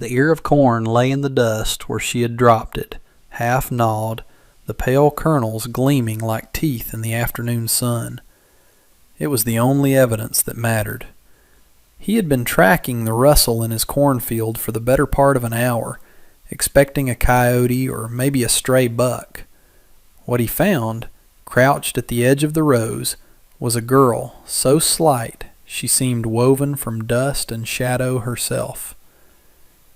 The ear of corn lay in the dust where she had dropped it, half gnawed, the pale kernels gleaming like teeth in the afternoon sun. It was the only evidence that mattered. He had been tracking the rustle in his cornfield for the better part of an hour, expecting a coyote or maybe a stray buck. What he found, crouched at the edge of the rows, was a girl so slight she seemed woven from dust and shadow herself.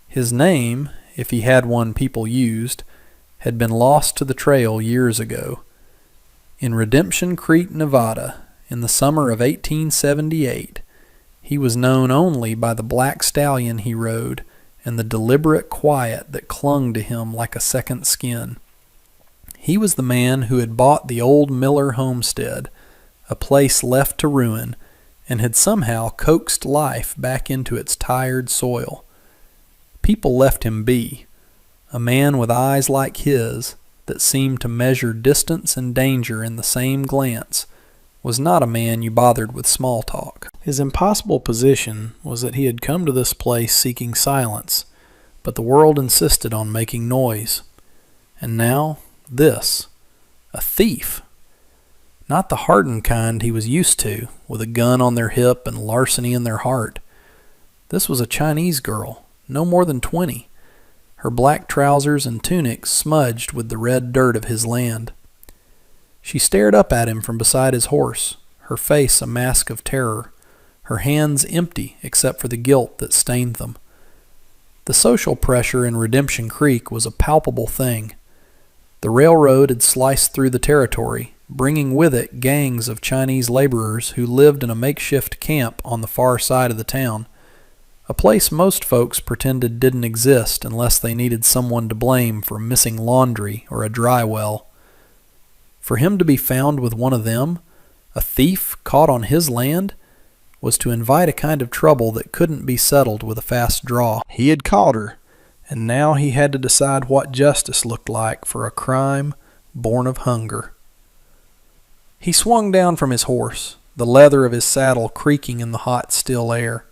His name, if he had one people used, had been lost to the trail years ago. In Redemption Creek, Nevada, in the summer of 1878, he was known only by the black stallion he rode and the deliberate quiet that clung to him like a second skin. He was the man who had bought the old Miller homestead, a place left to ruin, and had somehow coaxed life back into its tired soil. People left him be. A man with eyes like his, that seemed to measure distance and danger in the same glance, was not a man you bothered with small talk. His impossible position was that he had come to this place seeking silence, but the world insisted on making noise. And now, this. A thief. Not the hardened kind he was used to, with a gun on their hip and larceny in their heart. This was a Chinese girl, no more than 20, her black trousers and tunic smudged with the red dirt of his land. She stared up at him from beside his horse, her face a mask of terror, her hands empty except for the guilt that stained them. The social pressure in Redemption Creek was a palpable thing. The railroad had sliced through the territory, bringing with it gangs of Chinese laborers who lived in a makeshift camp on the far side of the town, a place most folks pretended didn't exist unless they needed someone to blame for missing laundry or a dry well. For him to be found with one of them, a thief caught on his land, was to invite a kind of trouble that couldn't be settled with a fast draw. He had caught her, and now he had to decide what justice looked like for a crime born of hunger. He swung down from his horse, the leather of his saddle creaking in the hot, still air.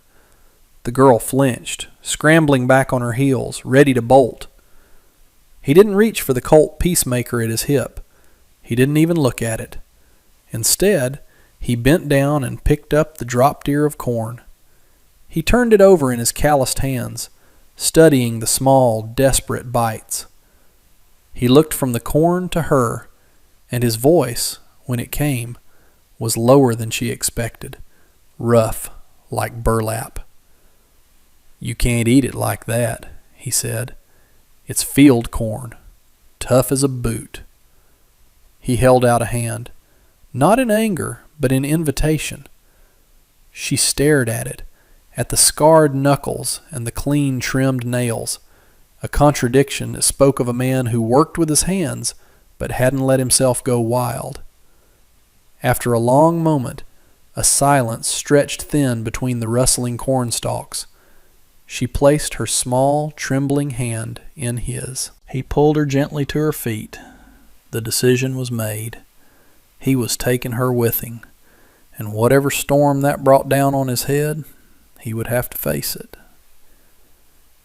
The girl flinched, scrambling back on her heels, ready to bolt. He didn't reach for the Colt Peacemaker at his hip. He didn't even look at it. Instead, he bent down and picked up the dropped ear of corn. He turned it over in his calloused hands, studying the small, desperate bites. He looked from the corn to her, and his voice, when it came, was lower than she expected, rough like burlap. "You can't eat it like that," he said. "It's field corn, tough as a boot." He held out a hand, not in anger, but in invitation. She stared at it, at the scarred knuckles and the clean trimmed nails, a contradiction that spoke of a man who worked with his hands but hadn't let himself go wild. After a long moment, a silence stretched thin between the rustling corn stalks. She placed her small, trembling hand in his. He pulled her gently to her feet. The decision was made. He was taking her with him, and whatever storm that brought down on his head, he would have to face it.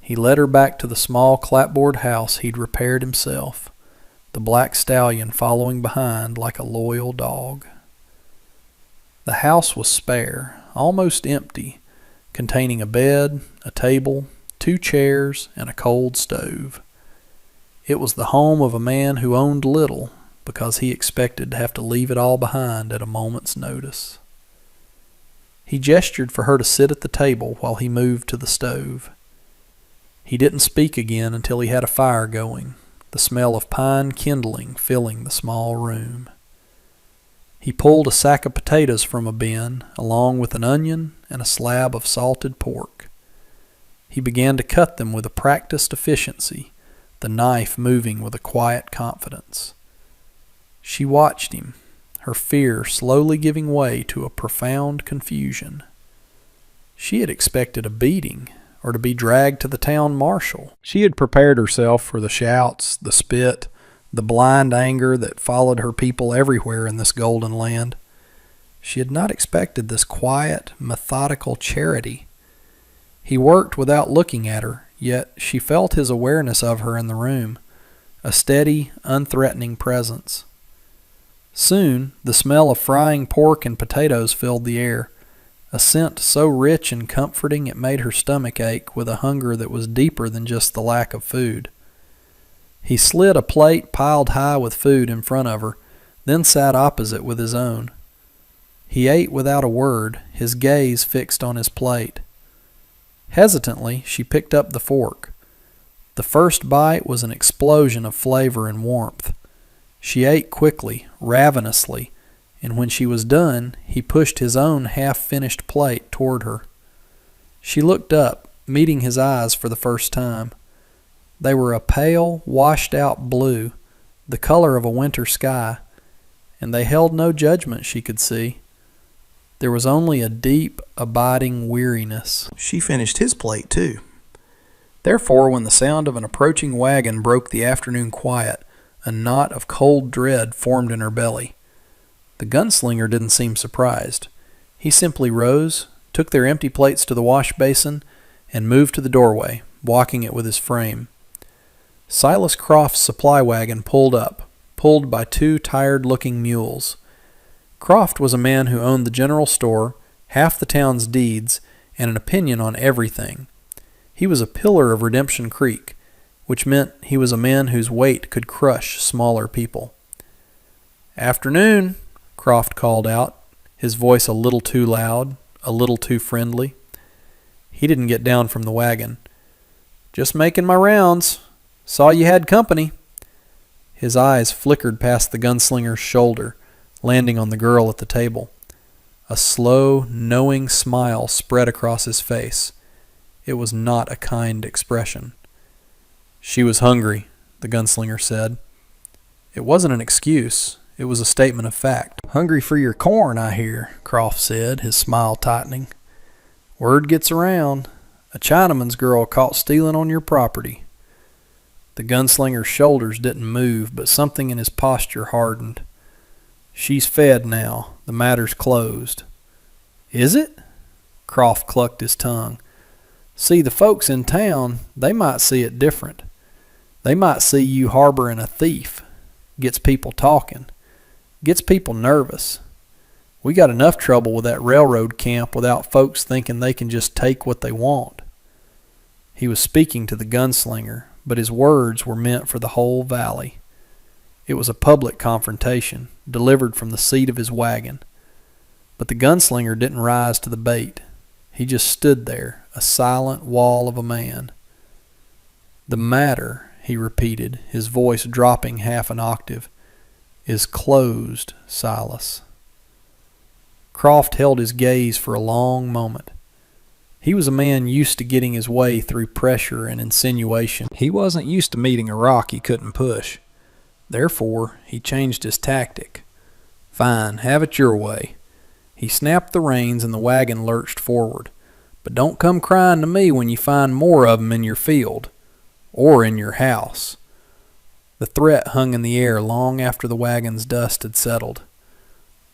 He led her back to the small clapboard house he'd repaired himself, the black stallion following behind like a loyal dog. The house was spare, almost empty, containing a bed, a table, 2 chairs, and a cold stove. It was the home of a man who owned little because he expected to have to leave it all behind at a moment's notice. He gestured for her to sit at the table while he moved to the stove. He didn't speak again until he had a fire going, the smell of pine kindling filling the small room. He pulled a sack of potatoes from a bin, along with an onion and a slab of salted pork. He began to cut them with a practiced efficiency, the knife moving with a quiet confidence. She watched him, her fear slowly giving way to a profound confusion. She had expected a beating, or to be dragged to the town marshal. She had prepared herself for the shouts, the spit, the blind anger that followed her people everywhere in this golden land. She had not expected this quiet, methodical charity. He worked without looking at her, yet she felt his awareness of her in the room, a steady, unthreatening presence. Soon, the smell of frying pork and potatoes filled the air, a scent so rich and comforting it made her stomach ache with a hunger that was deeper than just the lack of food. He slid a plate piled high with food in front of her, then sat opposite with his own. He ate without a word, his gaze fixed on his plate. Hesitantly, she picked up the fork. The first bite was an explosion of flavor and warmth. She ate quickly, ravenously, and when she was done, he pushed his own half-finished plate toward her. She looked up, meeting his eyes for the first time. They were a pale, washed-out blue, the color of a winter sky, and they held no judgment she could see. There was only a deep, abiding weariness. She finished his plate, too. Therefore, when the sound of an approaching wagon broke the afternoon quiet, a knot of cold dread formed in her belly. The gunslinger didn't seem surprised. He simply rose, took their empty plates to the wash basin, and moved to the doorway, blocking it with his frame. Silas Croft's supply wagon pulled up, pulled by two tired-looking mules. Croft was a man who owned the general store, half the town's deeds, and an opinion on everything. He was a pillar of Redemption Creek, which meant he was a man whose weight could crush smaller people. "Afternoon," Croft called out, his voice a little too loud, a little too friendly. He didn't get down from the wagon. "Just making my rounds. Saw you had company." His eyes flickered past the gunslinger's shoulder, landing on the girl at the table. A slow, knowing smile spread across his face. It was not a kind expression. "She was hungry," the gunslinger said. It wasn't an excuse. It was a statement of fact. "Hungry for your corn, I hear," Croft said, his smile tightening. "Word gets around. A Chinaman's girl caught stealing on your property." The gunslinger's shoulders didn't move, but something in his posture hardened. "She's fed now. The matter's closed." "Is it?" Croft clucked his tongue. "See, the folks in town, they might see it different. They might see you harboring a thief. Gets people talking. Gets people nervous. We got enough trouble with that railroad camp without folks thinking they can just take what they want." He was speaking to the gunslinger, but his words were meant for the whole valley. It was a public confrontation, delivered from the seat of his wagon. But the gunslinger didn't rise to the bait. He just stood there, a silent wall of a man. "The matter," he repeated, his voice dropping half an octave, "is closed, Silas." Croft held his gaze for a long moment. He was a man used to getting his way through pressure and insinuation. He wasn't used to meeting a rock he couldn't push. Therefore, he changed his tactic. "Fine, have it your way." He snapped the reins and the wagon lurched forward. "But don't come crying to me when you find more of 'em in your field. Or in your house." The threat hung in the air long after the wagon's dust had settled.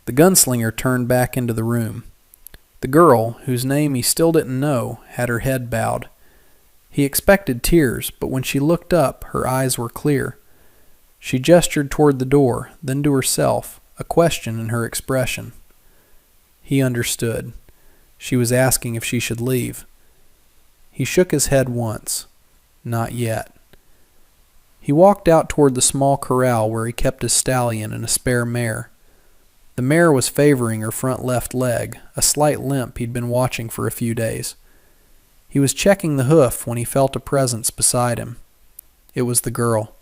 The gunslinger turned back into the room. The girl, whose name he still didn't know, had her head bowed. He expected tears, but when she looked up, her eyes were clear. She gestured toward the door, then to herself, a question in her expression. He understood. She was asking if she should leave. He shook his head once. Not yet. He walked out toward the small corral where he kept his stallion and a spare mare. The mare was favoring her front left leg, a slight limp he'd been watching for a few days. He was checking the hoof when he felt a presence beside him. It was the girl.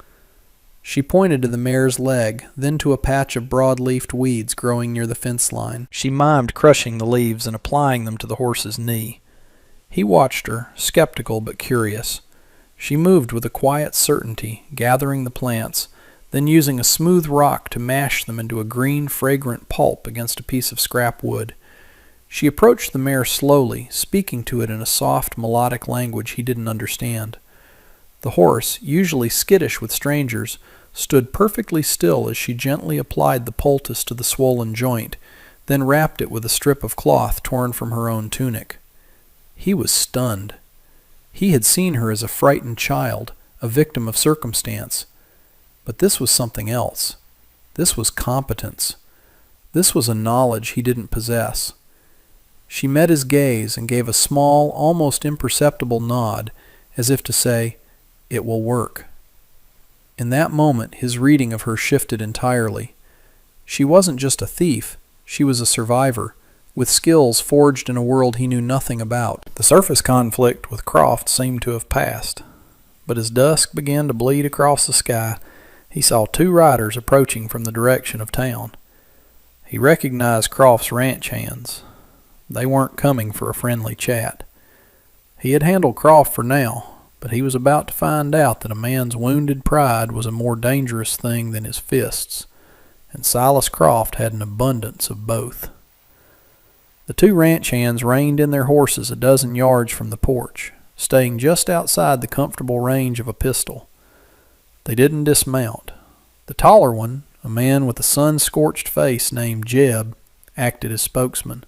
She pointed to the mare's leg, then to a patch of broad-leafed weeds growing near the fence line. She mimed crushing the leaves and applying them to the horse's knee. He watched her, skeptical but curious. She moved with a quiet certainty, gathering the plants, then using a smooth rock to mash them into a green, fragrant pulp against a piece of scrap wood. She approached the mare slowly, speaking to it in a soft, melodic language he didn't understand. The horse, usually skittish with strangers, stood perfectly still as she gently applied the poultice to the swollen joint, then wrapped it with a strip of cloth torn from her own tunic. He was stunned. He had seen her as a frightened child, a victim of circumstance. But this was something else. This was competence. This was a knowledge he didn't possess. She met his gaze and gave a small, almost imperceptible nod, as if to say, "It will work." In that moment, his reading of her shifted entirely. She wasn't just a thief, she was a survivor, with skills forged in a world he knew nothing about. The surface conflict with Croft seemed to have passed, but as dusk began to bleed across the sky, he saw two riders approaching from the direction of town. He recognized Croft's ranch hands. They weren't coming for a friendly chat. He had handled Croft for now, but he was about to find out that a man's wounded pride was a more dangerous thing than his fists, and Silas Croft had an abundance of both. The two ranch hands reined in their horses a dozen yards from the porch, staying just outside the comfortable range of a pistol. They didn't dismount. The taller one, a man with a sun-scorched face named Jeb, acted as spokesman.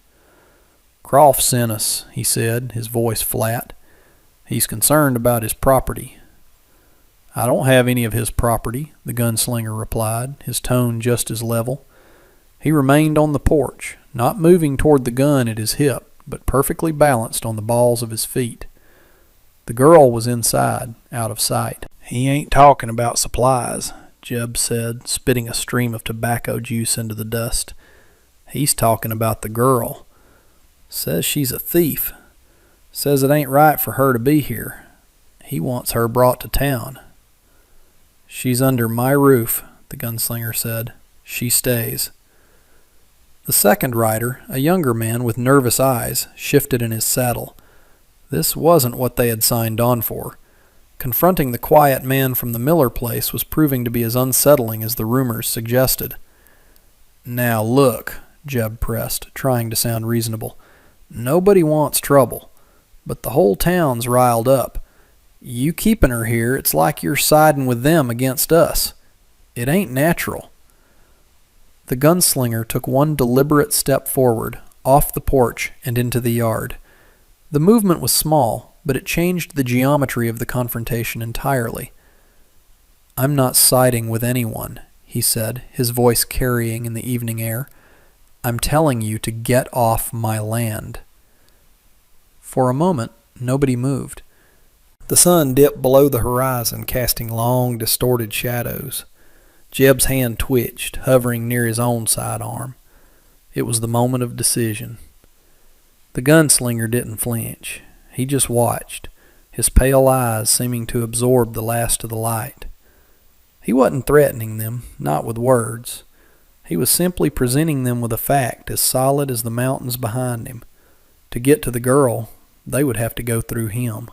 "Croft sent us," he said, his voice flat. "He's concerned about his property." "I don't have any of his property," the gunslinger replied, his tone just as level. He remained on the porch, not moving toward the gun at his hip, but perfectly balanced on the balls of his feet. The girl was inside, out of sight. "He ain't talking about supplies," Jeb said, spitting a stream of tobacco juice into the dust. "He's talking about the girl. Says she's a thief. Says it ain't right for her to be here. He wants her brought to town." "She's under my roof," the gunslinger said. "She stays." The second rider, a younger man with nervous eyes, shifted in his saddle. This wasn't what they had signed on for. Confronting the quiet man from the Miller place was proving to be as unsettling as the rumors suggested. "Now look," Jeb pressed, trying to sound reasonable. "Nobody wants trouble, but the whole town's riled up. You keeping her here, it's like you're siding with them against us. It ain't natural." The gunslinger took one deliberate step forward, off the porch and into the yard. The movement was small, but it changed the geometry of the confrontation entirely. "I'm not siding with anyone," he said, his voice carrying in the evening air. "I'm telling you to get off my land." For a moment, nobody moved. The sun dipped below the horizon, casting long, distorted shadows. Jeb's hand twitched, hovering near his own sidearm. It was the moment of decision. The gunslinger didn't flinch. He just watched, his pale eyes seeming to absorb the last of the light. He wasn't threatening them, not with words. He was simply presenting them with a fact as solid as the mountains behind him. To get to the girl, they would have to go through him.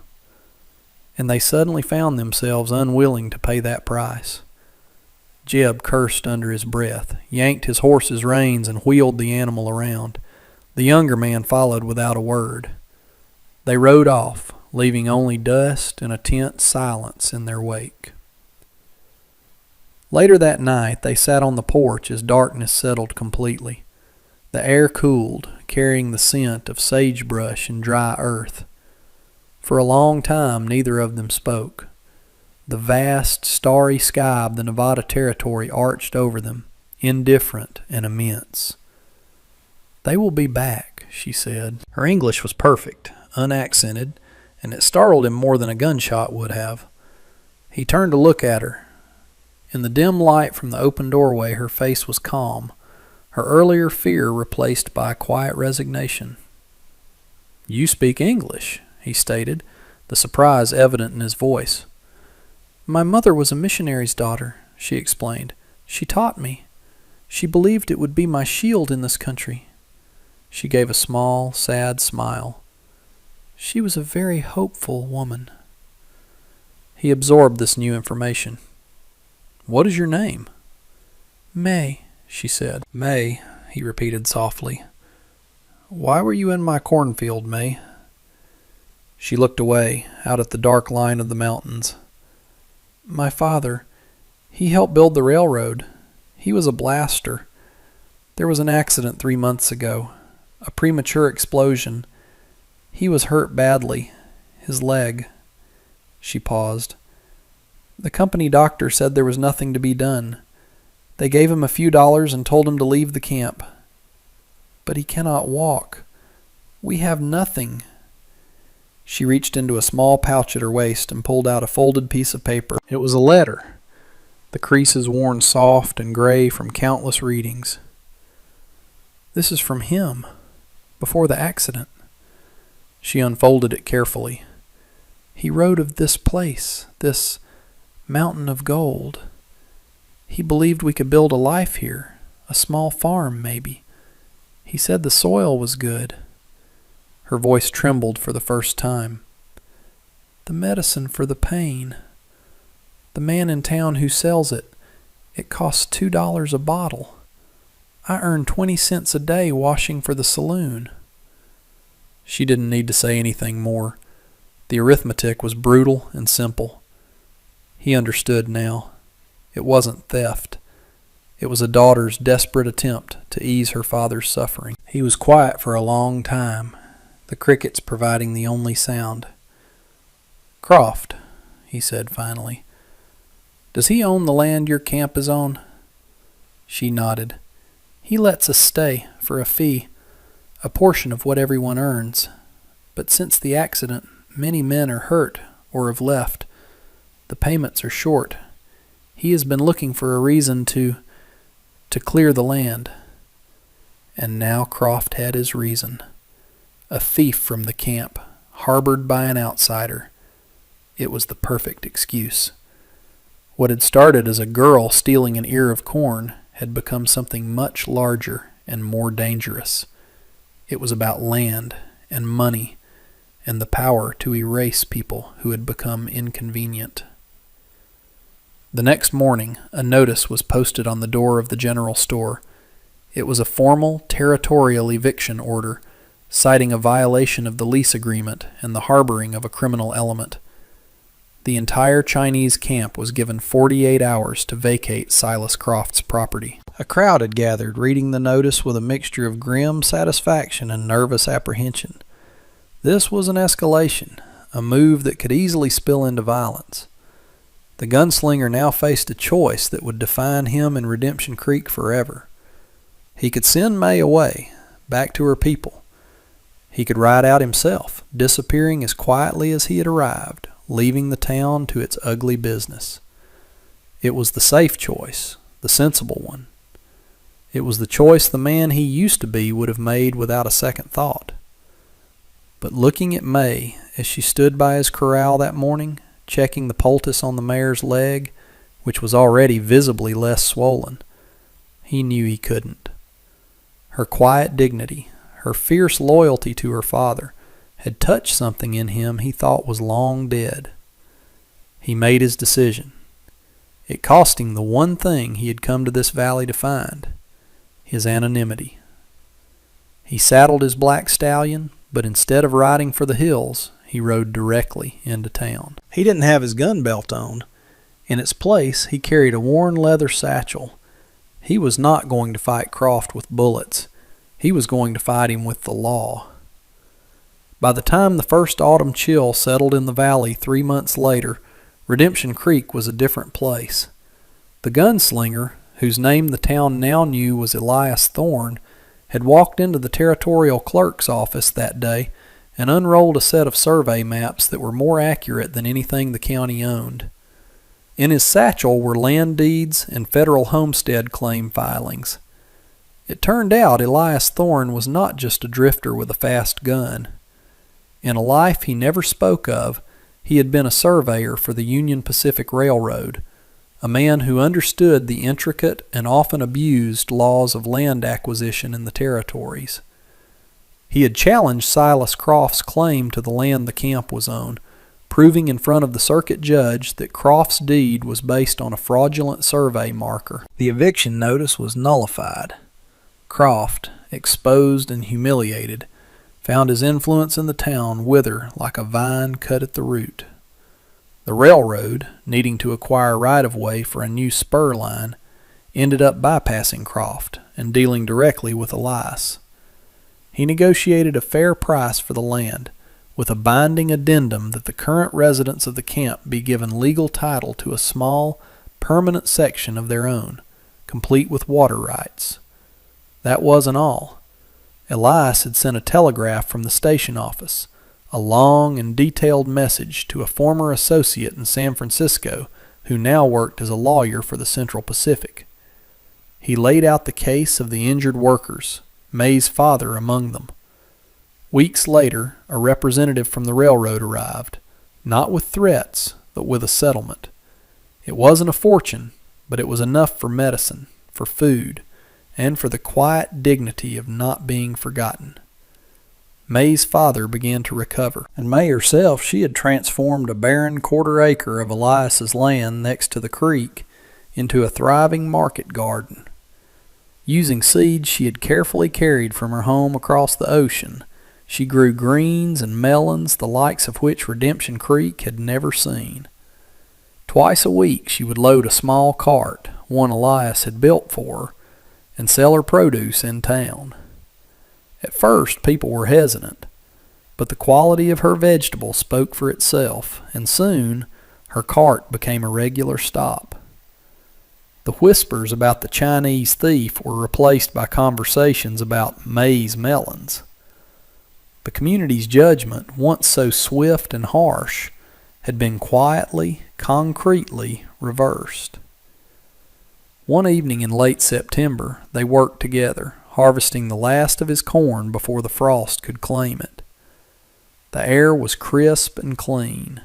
And they suddenly found themselves unwilling to pay that price. Jeb cursed under his breath, yanked his horse's reins, and wheeled the animal around. The younger man followed without a word. They rode off, leaving only dust and a tense silence in their wake. Later that night, they sat on the porch as darkness settled completely. The air cooled, carrying the scent of sagebrush and dry earth. For a long time, neither of them spoke. The vast, starry sky of the Nevada Territory arched over them, indifferent and immense. "They will be back," she said. Her English was perfect, unaccented, and it startled him more than a gunshot would have. He turned to look at her. In the dim light from the open doorway, her face was calm, her earlier fear replaced by a quiet resignation. "You speak English," he stated, the surprise evident in his voice. "My mother was a missionary's daughter," she explained. "She taught me. She believed it would be my shield in this country." She gave a small, sad smile. "She was a very hopeful woman." He absorbed this new information. "What is your name?" "May," she said. "May," he repeated softly. "Why were you in my cornfield, May?" She looked away, out at the dark line of the mountains. "My father, he helped build the railroad. He was a blaster. There was an accident 3 months ago, a premature explosion. He was hurt badly, his leg. She paused. The company doctor said there was nothing to be done. They gave him a few dollars and told him to leave the camp. But he cannot walk. We have nothing. She reached into a small pouch at her waist and pulled out a folded piece of paper. It was a letter, the creases worn soft and gray from countless readings. This is from him, before the accident. She unfolded it carefully. He wrote of this place, this mountain of gold. He believed we could build a life here, a small farm maybe. He said the soil was good. Her voice trembled for the first time. The medicine for the pain. The man in town who sells it, it costs $2 a bottle. I earn 20 cents a day washing for the saloon. She didn't need to say anything more. The arithmetic was brutal and simple. He understood now. It wasn't theft. It was a daughter's desperate attempt to ease her father's suffering. He was quiet for a long time, the crickets providing the only sound. "Croft," he said finally, "does he own the land your camp is on?" She nodded. "He lets us stay, for a fee, a portion of what everyone earns. But since the accident, many men are hurt or have left. The payments are short. He has been looking for a reason to clear the land." And now Croft had his reason. A thief from the camp, harbored by an outsider. It was the perfect excuse. What had started as a girl stealing an ear of corn had become something much larger and more dangerous. It was about land and money and the power to erase people who had become inconvenient. The next morning, a notice was posted on the door of the general store. It was a formal territorial eviction order, citing a violation of the lease agreement and the harboring of a criminal element. The entire Chinese camp was given 48 hours to vacate Silas Croft's property. A crowd had gathered, reading the notice with a mixture of grim satisfaction and nervous apprehension. This was an escalation, a move that could easily spill into violence. The gunslinger now faced a choice that would define him and Redemption Creek forever. He could send May away, back to her people. He could ride out himself, disappearing as quietly as he had arrived, leaving the town to its ugly business. It was the safe choice, the sensible one. It was the choice the man he used to be would have made without a second thought. But looking at May as she stood by his corral that morning, checking the poultice on the mare's leg, which was already visibly less swollen, he knew he couldn't. Her quiet dignity, her fierce loyalty to her father, had touched something in him he thought was long dead. He made his decision. It cost him the one thing he had come to this valley to find, his anonymity. He saddled his black stallion, but instead of riding for the hills, he rode directly into town. He didn't have his gun belt on. In its place, he carried a worn leather satchel. He was not going to fight Croft with bullets. He was going to fight him with the law. By the time the first autumn chill settled in the valley 3 months later, Redemption Creek was a different place. The gunslinger, whose name the town now knew was Elias Thorne, had walked into the territorial clerk's office that day and unrolled a set of survey maps that were more accurate than anything the county owned. In his satchel were land deeds and federal homestead claim filings. It turned out Elias Thorne was not just a drifter with a fast gun. In a life he never spoke of, he had been a surveyor for the Union Pacific Railroad, a man who understood the intricate and often abused laws of land acquisition in the territories. He had challenged Silas Croft's claim to the land the camp was on, proving in front of the circuit judge that Croft's deed was based on a fraudulent survey marker. The eviction notice was nullified. Croft, exposed and humiliated, found his influence in the town wither like a vine cut at the root. The railroad, needing to acquire right-of-way for a new spur line, ended up bypassing Croft and dealing directly with Elias. He negotiated a fair price for the land, with a binding addendum that the current residents of the camp be given legal title to a small, permanent section of their own, complete with water rights. That wasn't all. Elias had sent a telegraph from the station office, a long and detailed message to a former associate in San Francisco who now worked as a lawyer for the Central Pacific. He laid out the case of the injured workers, May's father among them. Weeks later, a representative from the railroad arrived, not with threats, but with a settlement. It wasn't a fortune, but it was enough for medicine, for food, and for the quiet dignity of not being forgotten. May's father began to recover, and May herself, she had transformed a barren quarter-acre of Elias's land next to the creek into a thriving market garden. Using seeds she had carefully carried from her home across the ocean, she grew greens and melons the likes of which Redemption Creek had never seen. Twice a week she would load a small cart, one Elias had built for her, and sell her produce in town. At first people were hesitant, but the quality of her vegetables spoke for itself, and soon her cart became a regular stop. The whispers about the Chinese thief were replaced by conversations about May's melons. The community's judgment, once so swift and harsh, had been quietly, concretely reversed. One evening in late September, they worked together, harvesting the last of his corn before the frost could claim it. The air was crisp and clean.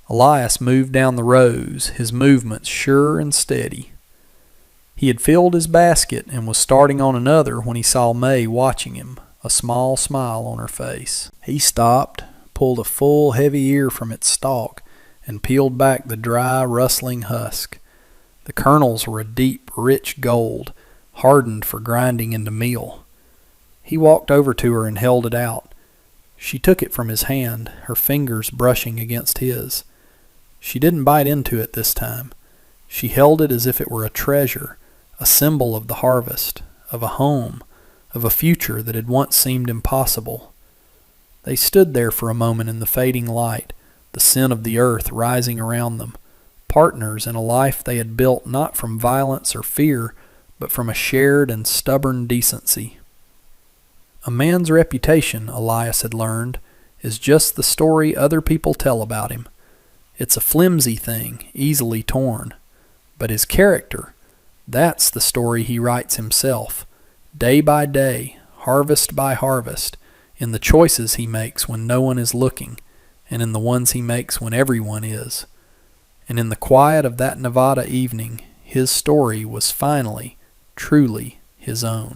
Elias moved down the rows, his movements sure and steady. He had filled his basket and was starting on another when he saw May watching him, a small smile on her face. He stopped, pulled a full, heavy ear from its stalk, and peeled back the dry, rustling husk. The kernels were a deep, rich gold, hardened for grinding into meal. He walked over to her and held it out. She took it from his hand, her fingers brushing against his. She didn't bite into it this time. She held it as if it were a treasure, a symbol of the harvest, of a home, of a future that had once seemed impossible. They stood there for a moment in the fading light, the scent of the earth rising around them, partners in a life they had built not from violence or fear, but from a shared and stubborn decency. A man's reputation, Elias had learned, is just the story other people tell about him. It's a flimsy thing, easily torn. But his character, that's the story he writes himself, day by day, harvest by harvest, in the choices he makes when no one is looking, and in the ones he makes when everyone is. And in the quiet of that Nevada evening, his story was finally, truly his own.